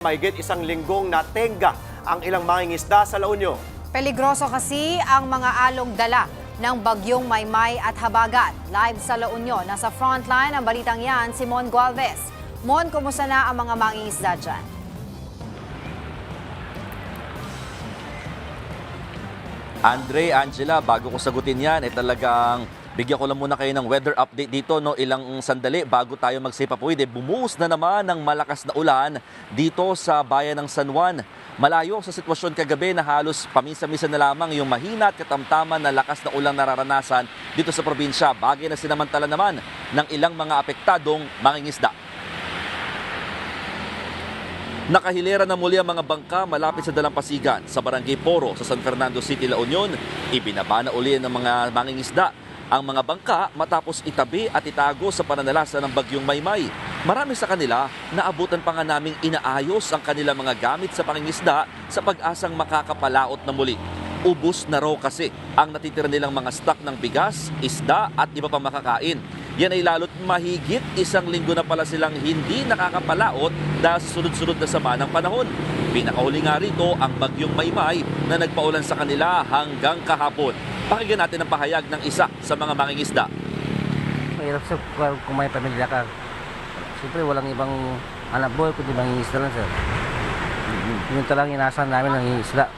Mahigit isang linggong natenga ang ilang mangingisda sa La Union. Peligroso kasi ang mga along dala ng bagyong Maymay at Habagat. Live sa La Union, nasa frontline ang balitang yan si Mon Gualvez. Mon, kumusta na ang mga mangingisda dyan? Andre, Angela, bago ko sagutin yan, talagang bigyan ko lang muna kayo ng weather update dito, no? Ilang sandali bago tayo magsipapuwid. Bumuhos na naman ng malakas na ulan dito sa bayan ng San Juan. Malayo sa sitwasyon kagabi na halos paminsan-minsan na lamang yung mahina at katamtaman na lakas na ulang nararanasan dito sa probinsya. Bagay na sinamantala naman ng ilang mga apektadong mangingisda. Nakahilera na muli ang mga bangka malapit sa Dalampasigan sa Barangay Poro sa San Fernando City, La Union. Ibinaba na uli ng mga mangingisda ang mga bangka matapos itabi at itago sa pananalasa ng bagyong Maymay. Marami sa kanila naabutan pa nga naming inaayos ang kanilang mga gamit sa pangingisda sa pag-asang makakapalaot na muli. Ubus na raw kasi ang natitira nilang mga stock ng bigas, isda at iba pang makakain. Yan ay lalo't mahigit isang linggo na pala silang hindi nakakapalaot dahil sa sunod-sunod na sama ng panahon. Pinakahuli nga rito ang bagyong Maymay na nagpaulan sa kanila hanggang kahapon. Pakinggan natin ang pahayag ng isa sa mga mangingisda. Mahirap sir kung may pamilya ka. Siyempre walang ibang anak buhay kundi mangingisda lang sir. Yun talagang inaasahan namin ng isda.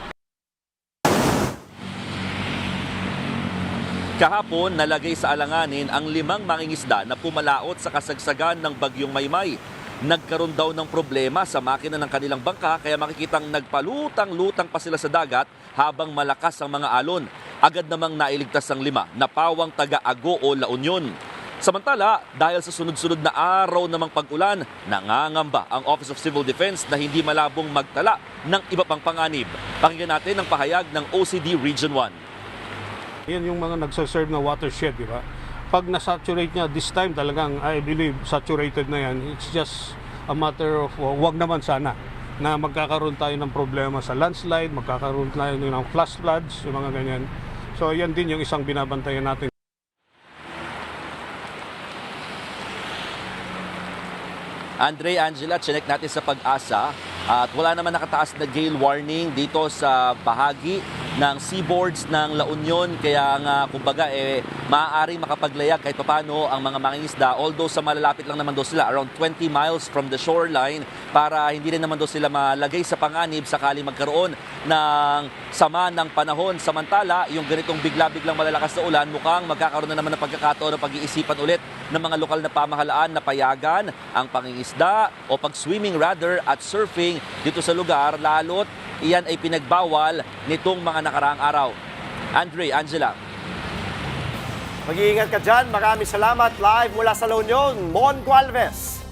Kahapon, nalagay sa alanganin ang 5 mangingisda na pumalaot sa kasagsagan ng bagyong Maymay. Nagkaroon daw ng problema sa makina ng kanilang bangka kaya makikitang nagpalutang-lutang pa sila sa dagat habang malakas ang mga alon. Agad namang nailigtas ang 5 na pawang taga-Ago o La Union. Samantala, dahil sa sunod-sunod na araw namang pag-ulan, nangangamba ang Office of Civil Defense na hindi malabong magtala ng iba pang panganib. Pakinggan natin ang pahayag ng OCD Region 1. Yan yung mga nagsaserve na watershed, di ba? Pag nasaturate niya, this time talagang, I believe, saturated na yan. It's just a matter of, wag naman sana, na magkakaroon tayo ng problema sa landslide, magkakaroon tayo ng flash floods, yung mga ganyan. So, yan din yung isang binabantayan natin. Andre, Angela, chinek natin sa Pag-asa at wala naman nakataas na gale warning dito sa bahagi ng seaboards ng La Union. Kaya nga, kumbaga, maaaring makapaglayag kahit paano ang mga mangingisda. Although sa malalapit lang naman daw sila, around 20 miles from the shoreline, para hindi rin naman daw sila malagay sa panganib sakali magkaroon ng sama ng panahon. Samantala, yung ganitong bigla-biglang malalakas na ulan, mukhang magkakaroon na naman ng pagkakataon ng pag-iisipan ulit ng mga lokal na pamahalaan na payagan ang pangingisda o pag-swimming rather at surfing dito sa lugar, lalo't iyan ay pinagbawal nitong mga nakaraang araw. Andre, Angela. Mag-iingat ka dyan. Maraming salamat. Live mula sa La Union, Mon Gualvez.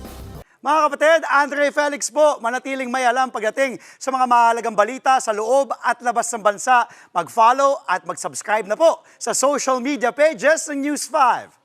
Mga kapatid, Andre Felix po, manatiling may alam pagdating sa mga mahalagang balita sa loob at labas ng bansa. Mag-follow at mag-subscribe na po sa social media pages ng News 5.